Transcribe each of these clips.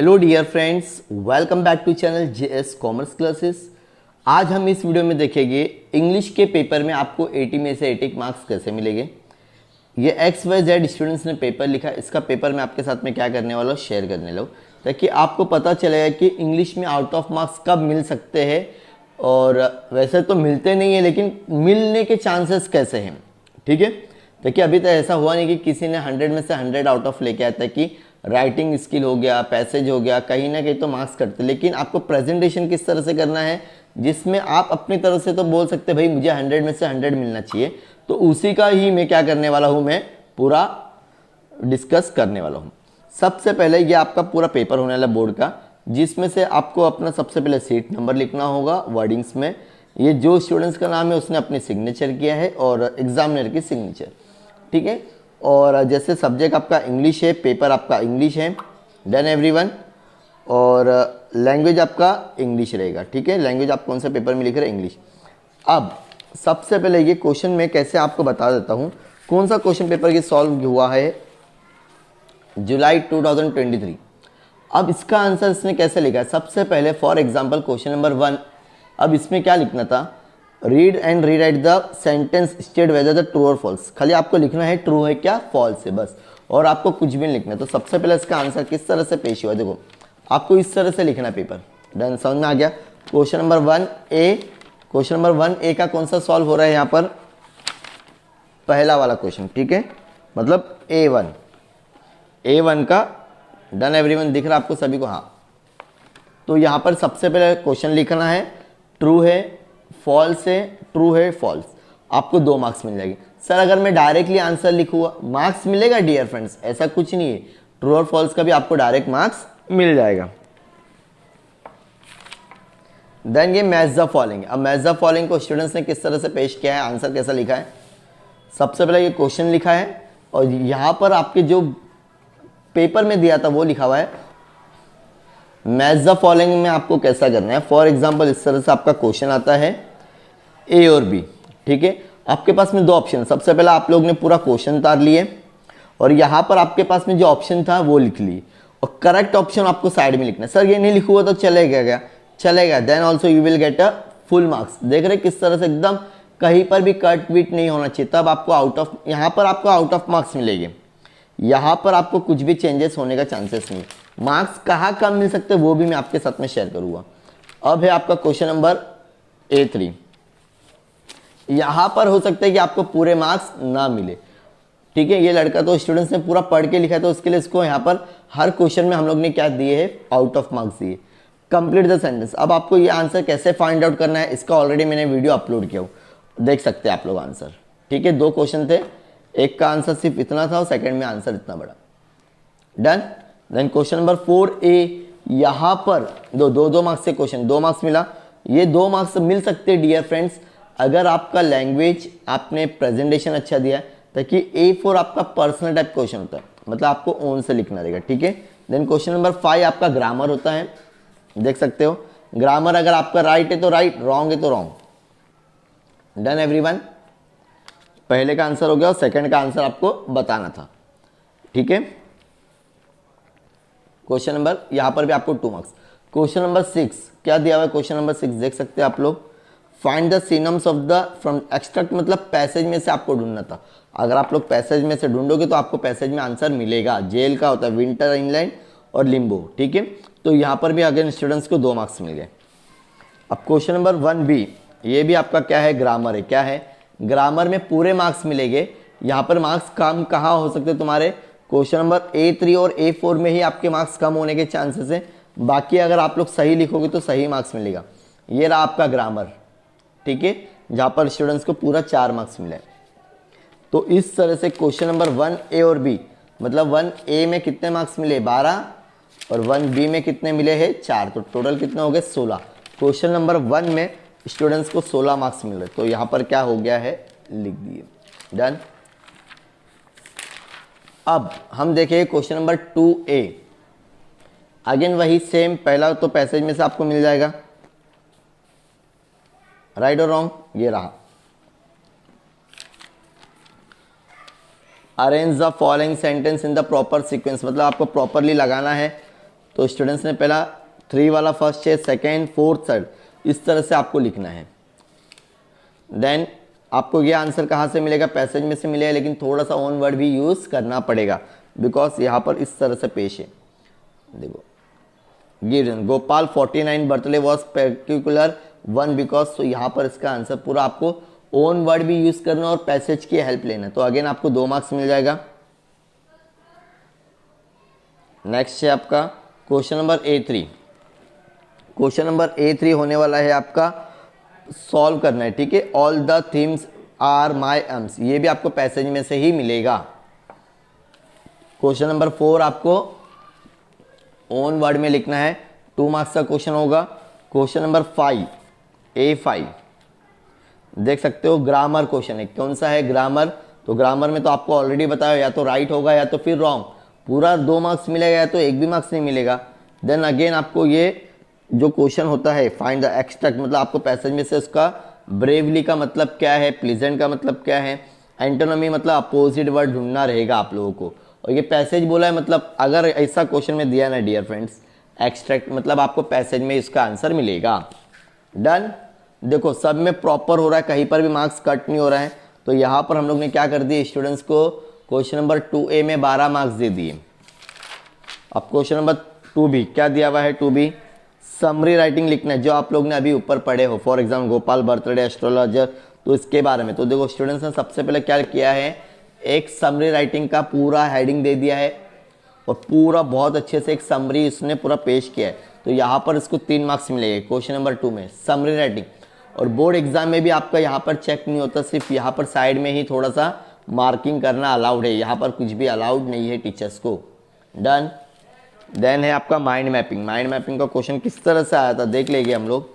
Hello dear friends, welcome back to channel JS commerce classes. आज हम इस video में देखेंगे इंग्लिश के पेपर में आपको 80 में से 80 मार्क्स कैसे मिलेंगे। ये XYZ स्टूडेंट्स ने पेपर लिखा, इसका पेपर मैं आपके साथ में क्या करने वाला हूँ, शेयर करने वाला हूँ, ताकि आपको पता चलेगा कि इंग्लिश में आउट ऑफ मार्क्स कब मिल सकते हैं। और वैसे तो मिलते नहीं है, लेकिन मिलने के चांसेस कैसे हैं, ठीक है। ताकि अभी तक ऐसा हुआ नहीं कि किसी ने 100 में से 100 आउट ऑफ लेके आया था कि राइटिंग स्किल हो गया, पैसेज हो गया, कहीं ना कहीं तो मार्क्स कटते। लेकिन आपको प्रेजेंटेशन किस तरह से करना है जिसमें आप अपनी तरफ से तो बोल सकते भाई मुझे 100 में से 100 मिलना चाहिए, तो उसी का ही मैं क्या करने वाला हूँ, मैं पूरा डिस्कस करने वाला हूँ। सबसे पहले ये आपका पूरा पेपर होने वाला बोर्ड का, जिसमें से आपको अपना सबसे पहले सीट नंबर लिखना होगा वर्डिंग्स में। ये जो स्टूडेंट्स का नाम है उसने अपनी सिग्नेचर किया है और एग्जामिनर की सिग्नेचर, ठीक है। और जैसे सब्जेक्ट आपका इंग्लिश है, पेपर आपका इंग्लिश है, डन एवरीवन। और लैंग्वेज आपका इंग्लिश रहेगा, ठीक है। लैंग्वेज आप कौन सा पेपर में लिख रहे हैं, इंग्लिश। अब सबसे पहले ये क्वेश्चन मैं कैसे आपको बता देता हूँ, कौन सा क्वेश्चन पेपर ये सॉल्व हुआ है जुलाई 2023। अब इसका आंसर इसने कैसे लिखा है, सबसे पहले फॉर एग्जाम्पल क्वेश्चन नंबर 1। अब इसमें क्या लिखना था, read and rewrite the sentence state whether the true और फॉल्स। खाली आपको लिखना है ट्रू है क्या, फॉल्स है, बस, और आपको कुछ भी नहीं लिखना। तो सबसे पहले इसका आंसर किस तरह से पेश हुआ, देखो आपको इस तरह से लिखना है पेपर। डन, समझ में आ गया। Question number 1A, question number 1A का कौन सा सॉल्व हो रहा है यहाँ पर, पहला वाला क्वेश्चन, ठीक है, मतलब A1 का। डन एवरीवन, दिख रहा है आपको सभी को, हाँ। तो यहाँ पर सबसे पहले क्वेश्चन लिखना है, ट्रू है फॉल्स है, ट्रू है फॉल्स। आपको 2 मार्क्स मिल जाएंगे। सर अगर मैं डायरेक्टली आंसर लिखूंगा मार्क्स मिलेगा? डियर फ्रेंड्स, ऐसा कुछ नहीं है, ट्रू और फॉल्स का भी आपको डायरेक्ट मार्क्स मिल जाएगा। देन ये मैच द फॉलोइंग। अब मैच द फॉलोइंग को स्टूडेंट्स ने किस तरह से पेश किया है, आंसर कैसा लिखा है। सबसे पहले ये क्वेश्चन लिखा है और यहाँ पर आपके जो पेपर में दिया था वो लिखा हुआ है मैच द फॉलोइंग में आपको कैसा करना है। फॉर एग्जाम्पल इस तरह से आपका क्वेश्चन आता है A और B, ठीक है। आपके पास में 2 ऑप्शन, सबसे पहले आप लोग ने पूरा क्वेश्चन उतार लिए और यहाँ पर आपके पास में जो ऑप्शन था वो लिख लिए, और करेक्ट ऑप्शन आपको साइड में लिखना है। सर ये नहीं लिखा हुआ तो चलेगा, चलेगा, then also you will get a full marks. देख रहे किस तरह से एकदम कहीं पर भी कट बीट नहीं होना चाहिए, तब आपको आउट ऑफ, यहाँ पर आपको आउट ऑफ मार्क्स मिलेंगे। यहाँ पर आपको कुछ भी चेंजेस होने का चांसेस नहीं। मार्क्स कहाँ कम मिल सकते वो भी मैं आपके साथ में शेयर करूंगा। अब है आपका क्वेश्चन नंबर A3। यहाँ पर हो सकता है कि आपको पूरे मार्क्स ना मिले, ठीक है। ये लड़का तो स्टूडेंट्स ने पूरा पढ़ के लिखा है, तो उसके लिए इसको यहाँ पर हर क्वेश्चन में हम लोग ने क्या दिए है, आउट ऑफ मार्क्स दिए। Complete the sentence. अब आपको ये आंसर कैसे फाइंड आउट करना है, इसका ऑलरेडी मैंने वीडियो अपलोड किया, देख सकते हैं आप लोग आंसर, ठीक है। 2 क्वेश्चन थे, एक का आंसर सिर्फ इतना था और सेकंड में आंसर इतना बड़ा। Done. Then question number 4A, यहाँ पर दो मार्क्स से क्वेश्चन, 2 मार्क्स मिला। ये 2 मार्क्स मिल सकते हैं डियर फ्रेंड्स अगर आपका लैंग्वेज, आपने प्रेजेंटेशन अच्छा दिया है, ताकि A4 आपका पर्सनल टाइप क्वेश्चन होता है, मतलब आपको ओन से लिखना रहेगा, ठीक है। देन क्वेश्चन नंबर 5 आपका ग्रामर होता है, देख सकते हो। ग्रामर अगर आपका राइट है तो राइट, रॉन्ग है तो रॉन्ग। डन एवरीवन, पहले का आंसर हो गया और सेकंड का आंसर आपको बताना था, ठीक है। क्वेश्चन नंबर, यहां पर भी आपको 2 मार्क्स। क्वेश्चन नंबर 6 क्या दिया हुआ है, क्वेश्चन नंबर 6 देख सकते हैं आप लोग। Find the synonyms of the from extract, मतलब पैसेज में से आपको ढूंढना था। अगर आप लोग पैसेज में से ढूंढोगे तो आपको पैसेज में आंसर मिलेगा। जेल का होता है विंटर, इंग्लैंड और लिम्बो, ठीक है। तो यहां पर भी अगेन स्टूडेंट्स को 2 मार्क्स मिल गए। अब क्वेश्चन नंबर 1B, ये भी आपका क्या है, ग्रामर है। क्या है, ग्रामर में पूरे मार्क्स मिलेंगे। यहाँ पर मार्क्स कम कहाँ हो सकते तुम्हारे, क्वेश्चन नंबर A3 और A4 में ही आपके मार्क्स कम होने के चांसेस हैं। बाकी अगर आप लोग सही लिखोगे तो सही मार्क्स मिलेगा। ये रहा आपका ग्रामर, ठीक है, जहाँ पर स्टूडेंट्स को पूरा 4 मार्क्स मिले। तो इस तरह से क्वेश्चन नंबर 1A और B, मतलब 1A में कितने मार्क्स मिले, 12, और 1B में कितने मिले हैं, 4, तो टोटल कितने हो गए, 16। क्वेश्चन नंबर 1 में स्टूडेंट्स को 16 मार्क्स मिल रहे, तो यहाँ पर क्या हो गया है, लिख दिए। डन। अब हम देखेंगे क्वेश्चन नंबर 2A। अगेन वही सेम, पहला तो पैसेज में से आपको मिल जाएगा, राइट और रॉन्ग, ये रहा। Arrange the following sentence in the proper sequence, मतलब आपको प्रॉपरली लगाना है तो स्टूडेंट्स ने पहला 3 वाला फर्स्ट है, सेकेंड, फोर्थ, थर्ड, इस तरह से आपको लिखना है। देन आपको ये आंसर कहाँ से मिलेगा, पैसेज में से मिलेगा, लेकिन थोड़ा सा ओन वर्ड भी यूज़ करना पड़ेगा बिकॉज यहाँ पर इस तरह से पेश है। देखो given Gopal 49 birthday was particular one because, तो यहाँ पर इसका आंसर पूरा आपको ओन वर्ड भी यूज़ करना और पैसेज की हेल्प लेना। तो अगेन आपको 2 मार्क्स मिल जाएगा। नेक्स्ट है आपका question number A3। Question number A3 होने वाला है आपका सॉल्व करना है, ठीक है। All the themes are my aims, ये भी आपको पैसेज में से ही मिलेगा। क्वेश्चन नंबर 4 आपको ओन वर्ड में लिखना है, 2 मार्क्स का क्वेश्चन होगा। क्वेश्चन नंबर 5 A5 देख सकते हो ग्रामर क्वेश्चन है। कौन सा है, ग्रामर। तो ग्रामर में तो आपको ऑलरेडी बताया, या तो राइट होगा या तो फिर रॉन्ग। पूरा 2 मार्क्स मिलेगा या तो 1 भी मार्क्स नहीं मिलेगा। देन अगेन आपको ये जो क्वेश्चन होता है फाइंड द एक्सट्रैक्ट, मतलब आपको पैसेज में से उसका ब्रेवली का मतलब क्या है, प्लीजेंट का मतलब क्या है, एंटोनमी मतलब अपोजिट वर्ड ढूंढना रहेगा आप लोगों को। और ये पैसेज बोला है, मतलब अगर ऐसा क्वेश्चन में दिया ना डियर फ्रेंड्स, एक्सट्रैक्ट मतलब आपको पैसेज में इसका आंसर मिलेगा। डन। देखो सब में प्रॉपर हो रहा है, कहीं पर भी मार्क्स कट नहीं हो रहा है। तो यहाँ पर हम लोग ने क्या कर दिया, स्टूडेंट्स को क्वेश्चन नंबर 2A में 12 मार्क्स दे दिए। अब क्वेश्चन नंबर 2B क्या दिया हुआ है, 2B समरी राइटिंग लिखना है, जो आप लोग ने अभी ऊपर पढ़े हो। For example Gopal birthday astrologer, तो इसके बारे में। तो देखो स्टूडेंट्स ने सबसे पहले क्या किया है, एक समरी राइटिंग का पूरा हेडिंग दे दिया है और पूरा बहुत अच्छे से एक समरी इसने पूरा पेश किया है। तो यहाँ पर इसको 3 मार्क्स मिलेंगे क्वेश्चन नंबर 2 में, समरी राइटिंग। और बोर्ड एग्जाम में भी आपका यहाँ पर चेक नहीं होता, सिर्फ यहाँ पर साइड में ही थोड़ा सा मार्किंग करना अलाउड है, यहाँ पर कुछ भी अलाउड नहीं है टीचर्स को। डन। देन है आपका माइंड मैपिंग। माइंड मैपिंग का क्वेश्चन किस तरह से आया था देख लेंगे हम लोग।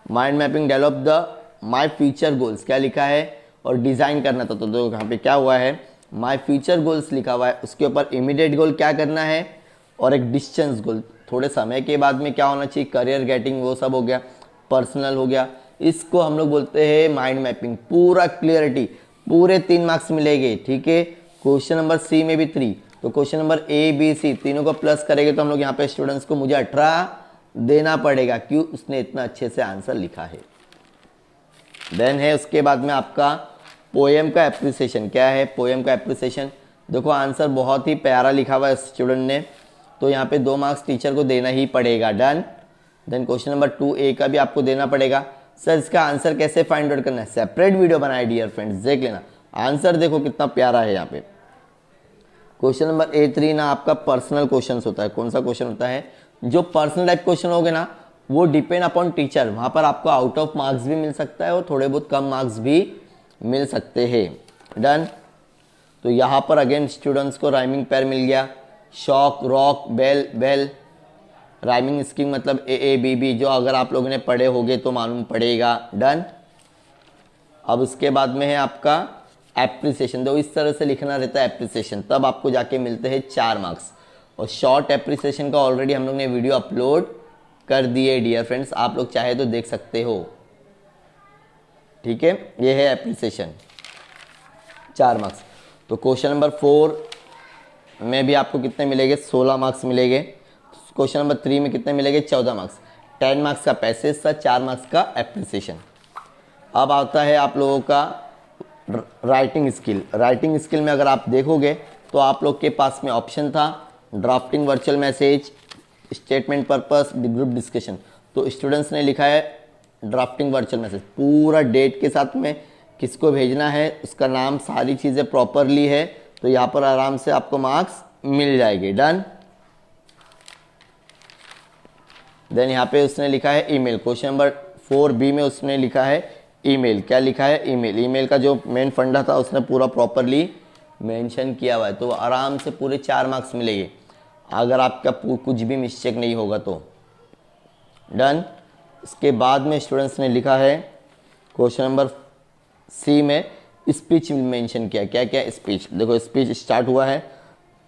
Mind mapping develop the my future goals, क्या लिखा है, और डिज़ाइन करना था। तो देखो यहाँ पे क्या हुआ है, माई फ्यूचर गोल्स लिखा हुआ है, उसके ऊपर इमीडिएट गोल क्या करना है और एक डिस्टेंस गोल, थोड़े समय के बाद में क्या होना चाहिए, करियर गेटिंग, वो सब हो गया, पर्सनल हो गया। इसको हम लोग बोलते हैं माइंड मैपिंग। पूरा क्लियरिटी, पूरे 3 मार्क्स मिलेंगे, ठीक है। क्वेश्चन नंबर C में भी 3, तो question number A, B, C तीनों को प्लस करेंगे तो हम लोग यहाँ पे स्टूडेंट्स को मुझे 18 देना पड़ेगा, क्यों, उसने इतना अच्छे से आंसर लिखा है। देन है उसके बाद में आपका पोएम का एप्रिसिएशन। क्या है पोएम का एप्रिसिएशन, देखो आंसर बहुत ही प्यारा लिखा हुआ है स्टूडेंट ने, तो यहाँ पे 2 मार्क्स टीचर को देना ही पड़ेगा। Done. Then question number 2A का भी आपको देना पड़ेगा। सर इसका आंसर कैसे फाइंड आउट करना है, सेपरेट वीडियो बनाए डियर फ्रेंड्स, देख लेना। आंसर देखो कितना प्यारा है यहाँ पे। क्वेश्चन नंबर A3 ना आपका पर्सनल क्वेश्चन होता है। कौन सा क्वेश्चन होता है, जो पर्सनल टाइप क्वेश्चन हो गए ना, वो डिपेंड अपॉन टीचर, वहाँ पर आपको आउट ऑफ मार्क्स भी मिल सकता है और थोड़े बहुत कम मार्क्स भी मिल सकते हैं। डन। तो यहाँ पर अगेन स्टूडेंट्स को राइमिंग पेयर मिल गया, shock, rock, bell, bell. Rhyming scheme मतलब AABB, जो अगर आप लोगों ने पढ़े होंगे तो मालूम पड़ेगा। डन। अब उसके बाद में है आपका एप्रिसिएशन। दो इस तरह से लिखना रहता है एप्रिसिएशन, तब आपको जाके मिलते हैं 4 मार्क्स। और शॉर्ट एप्रिसिएशन का ऑलरेडी हम लोग ने वीडियो अपलोड कर दिए डियर फ्रेंड्स, आप लोग चाहे तो देख सकते हो, ठीक है। ये है एप्रिसिएशन, 4 मार्क्स। तो क्वेश्चन नंबर 4 में भी आपको कितने मिलेंगे, 16 मार्क्स मिलेंगे। क्वेश्चन नंबर 3 में कितने मिलेंगे, 14 मार्क्स। 10 मार्क्स का पैसेज था, 4 मार्क्स का एप्रिसिएशन। अब आता है आप लोगों का राइटिंग स्किल। राइटिंग स्किल में अगर आप देखोगे तो आप लोग के पास में ऑप्शन था drafting virtual message, statement purpose, group discussion. तो स्टूडेंट्स ने लिखा है ड्राफ्टिंग वर्चुअल मैसेज, पूरा डेट के साथ में किसको भेजना है, उसका नाम, सारी चीज़ें प्रॉपरली है, तो यहाँ पर आराम से आपको मार्क्स मिल जाएंगे। डन। देन यहाँ पे उसने लिखा है ईमेल। क्वेश्चन नंबर 4B में उसने लिखा है ईमेल। क्या लिखा है, ईमेल। ईमेल का जो मेन फंडा था उसने पूरा प्रॉपरली मेंशन किया हुआ है, तो आराम से पूरे 4 मार्क्स मिलेंगे अगर आपका कुछ भी मिस्टेक नहीं होगा तो। डन। इसके बाद में स्टूडेंट्स ने लिखा है क्वेश्चन नंबर C में स्पीच मेंशन किया। क्या क्या स्पीच, देखो स्पीच स्टार्ट हुआ है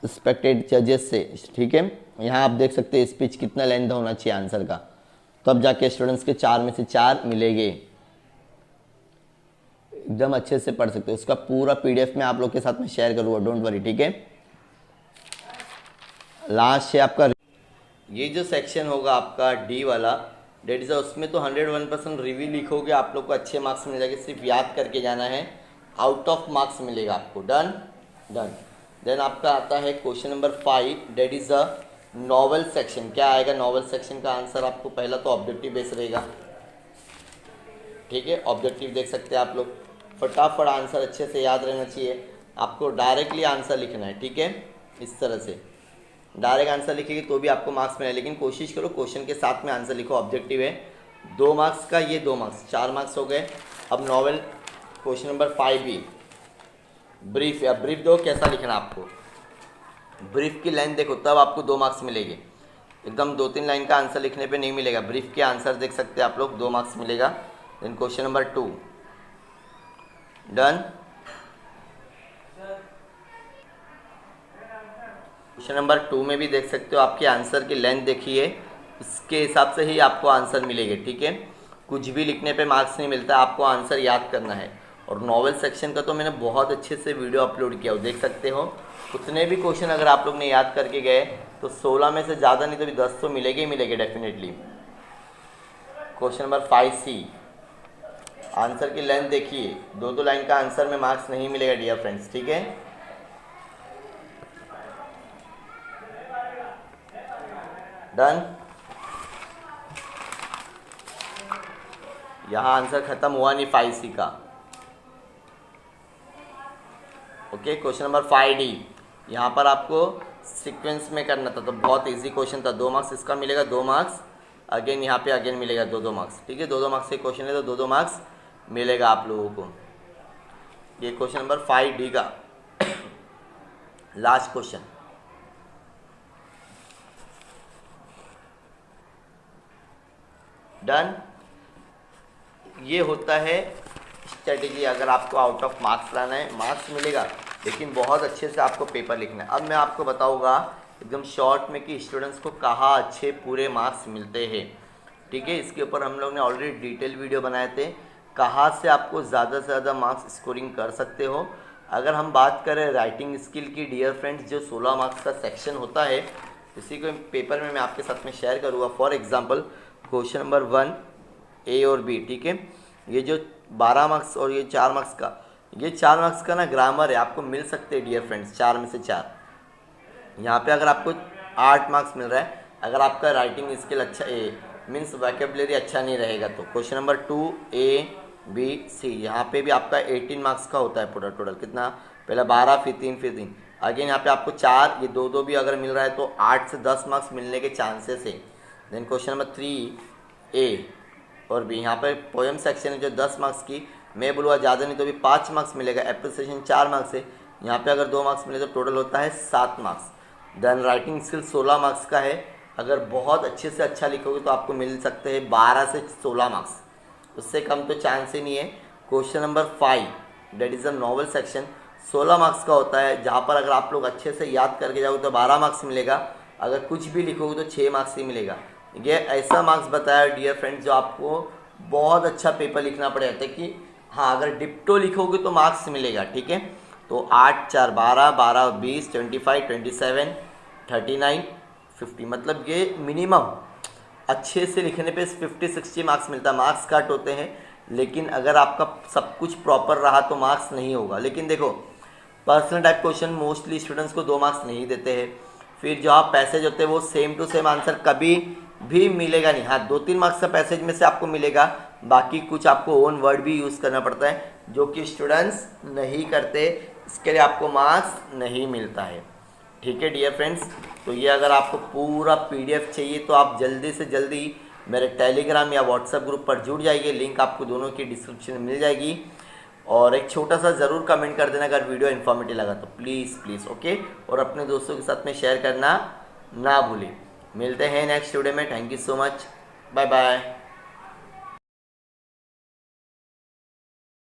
रिस्पेक्टेड जजेस से, ठीक है। यहाँ आप देख सकते हैं स्पीच कितना लेंथ होना चाहिए आंसर का, तब जाके स्टूडेंट्स के 4 में से 4 मिलेंगे। एकदम अच्छे से पढ़ सकते हो, उसका पूरा PDF में आप लोग के साथ में शेयर करूँगा, डोंट वरी, ठीक है। लास्ट है आपका ये जो सेक्शन होगा आपका डी वाला, डेट इज उसमें तो 101% रिव्यू लिखोगे आप लोग को अच्छे मार्क्स मिल जाएंगे, सिर्फ याद करके जाना है, आउट ऑफ मार्क्स मिलेगा आपको। Done done. देन आपका आता है question number 5, that is a novel section. क्या आएगा नॉवल सेक्शन का आंसर? आपको पहला तो ऑब्जेक्टिव बेस रहेगा, ठीक है, ऑब्जेक्टिव देख सकते हैं आप लोग। फटाफट आंसर अच्छे से याद रहना चाहिए, आपको डायरेक्टली आंसर लिखना है, ठीक है, इस तरह से डायरेक्ट आंसर लिखेंगे तो भी आपको मार्क्स मिले, लेकिन कोशिश करो क्वेश्चन के साथ में आंसर लिखो। ऑब्जेक्टिव है 2 मार्क्स का, ये 2 मार्क्स, 4 मार्क्स हो गए। अब नॉवल क्वेश्चन नंबर 5 भी ब्रीफ, या ब्रीफ दो कैसा लिखना आपको, ब्रीफ की लाइन देखो तब आपको 2 मार्क्स मिलेंगे, एकदम 2-3 लाइन का आंसर लिखने पे नहीं मिलेगा। ब्रीफ के आंसर देख सकते हैं आप लोग, 2 मार्क्स मिलेगा। Then question number 2, done. Question number 2 में भी देख सकते हो, आपके आंसर की लेंथ देखिए, इसके हिसाब से ही आपको आंसर मिलेंगे, ठीक है, कुछ भी लिखने पे मार्क्स नहीं मिलता, आपको आंसर याद करना है। और नॉवेल सेक्शन का तो मैंने बहुत अच्छे से वीडियो अपलोड किया हो, देख सकते हो। उतने भी क्वेश्चन अगर आप लोग ने याद करके गए तो 16 में से ज़्यादा नहीं तो भी 10 तो मिलेंगे ही मिलेंगे definitely. Question number 5C, answer की लेंथ देखिए, 2-2 लाइन का आंसर में मार्क्स नहीं मिलेगा डियर फ्रेंड्स, ठीक है। डन। यहाँ आंसर खत्म हुआ नहीं 5C का। ओके, क्वेश्चन नंबर 5D, यहाँ पर आपको सीक्वेंस में करना था, तो बहुत इजी क्वेश्चन था। 2 मार्क्स इसका मिलेगा, 2 मार्क्स अगेन यहाँ पे अगेन मिलेगा 2-2 मार्क्स, ठीक है, 2-2 मार्क्स के क्वेश्चन है तो 2-2 मार्क्स मिलेगा आप लोगों को। ये क्वेश्चन नंबर 5D का लास्ट क्वेश्चन। डन। ये होता है स्ट्रेटेजी, अगर आपको आउट ऑफ मार्क्स लाना है, मार्क्स मिलेगा लेकिन बहुत अच्छे से आपको पेपर लिखना है। अब मैं आपको बताऊंगा एकदम शॉर्ट में कि स्टूडेंट्स को कहाँ अच्छे पूरे मार्क्स मिलते हैं, ठीक है। इसके ऊपर हम लोग ने ऑलरेडी डिटेल वीडियो बनाए थे, कहाँ से आपको ज़्यादा से ज़्यादा मार्क्स स्कोरिंग कर सकते हो। अगर हम बात करें राइटिंग स्किल की डियर फ्रेंड्स, जो 16 मार्क्स का सेक्शन होता है, इसी को पेपर में मैं आपके साथ में शेयर करूँगा। For example question number 1 A और B, ठीक है, ये जो 12 मार्क्स और ये 4 मार्क्स का, ये 4 मार्क्स का ना ग्रामर है, आपको मिल सकते हैं डियर फ्रेंड्स 4 में से 4। यहाँ पे अगर आपको 8 मार्क्स मिल रहा है, अगर आपका राइटिंग स्किल अच्छा मीन्स वोकैबुलरी अच्छा नहीं रहेगा तो। क्वेश्चन नंबर 2A-B-C, यहाँ पे भी आपका 18 मार्क्स का होता है पूरा टोटल, कितना, पहला 12 फिर 3 अगेन यहाँ पे आपको 4, ये 2-2 भी अगर मिल रहा है तो 8 से 10 मार्क्स मिलने के चांसेस है। देन क्वेश्चन नंबर 3A और B, यहाँ पर पोएम सेक्शन है जो 10 मार्क्स की, मैं बोलूँगा ज़्यादा नहीं तो भी 5 मार्क्स मिलेगा। एप्रिसिएशन 4 मार्क्स है, यहाँ पे अगर 2 मार्क्स मिले तो टोटल होता है 7 marks. Then writing skill 16 marks का है, अगर बहुत अच्छे से अच्छा लिखोगे तो आपको मिल सकते हैं 12 से 16 मार्क्स, उससे कम तो चांस ही नहीं है। Question number 5 that is a novel section, 16 marks का होता है, जहाँ पर अगर आप लोग अच्छे से याद करके जाओगे तो 12 मार्क्स मिलेगा, अगर कुछ भी लिखोगे तो 6 मार्क्स ही मिलेगा। ये ऐसा मार्क्स बताया डियर फ्रेंड्स जो आपको बहुत अच्छा पेपर लिखना पड़ेगा, ताकि हाँ अगर डिप्टो लिखोगे तो मार्क्स मिलेगा, ठीक है। तो 8 4 12 12 20 25 27 39 50, मतलब ये मिनिमम अच्छे से लिखने पे 50-60 मार्क्स मिलता है। मार्क्स कट होते हैं, लेकिन अगर आपका सब कुछ प्रॉपर रहा तो मार्क्स नहीं होगा। लेकिन देखो personal type question mostly students को 2 मार्क्स नहीं देते हैं, फिर जो आप पैसेज होते हैं वो सेम टू सेम आंसर कभी भी मिलेगा नहीं। हाँ 2-3 मार्क्स का पैसेज में से आपको मिलेगा, बाकी कुछ आपको ओन वर्ड भी यूज़ करना पड़ता है जो कि स्टूडेंट्स नहीं करते, इसके लिए आपको मार्क्स नहीं मिलता है, ठीक है डियर फ्रेंड्स। तो ये अगर आपको पूरा PDF चाहिए तो आप जल्दी से जल्दी मेरे टेलीग्राम या व्हाट्सएप ग्रुप पर जुड़ जाइए, लिंक आपको दोनों की डिस्क्रिप्शन में मिल जाएगी। और एक छोटा सा ज़रूर कमेंट कर देना अगर वीडियो इन्फॉर्मेटिव लगा तो, प्लीज़ ओके, और अपने दोस्तों के साथ में शेयर करना ना भूलें। मिलते हैं नेक्स्ट वीडियो में, thank you so much, bye bye.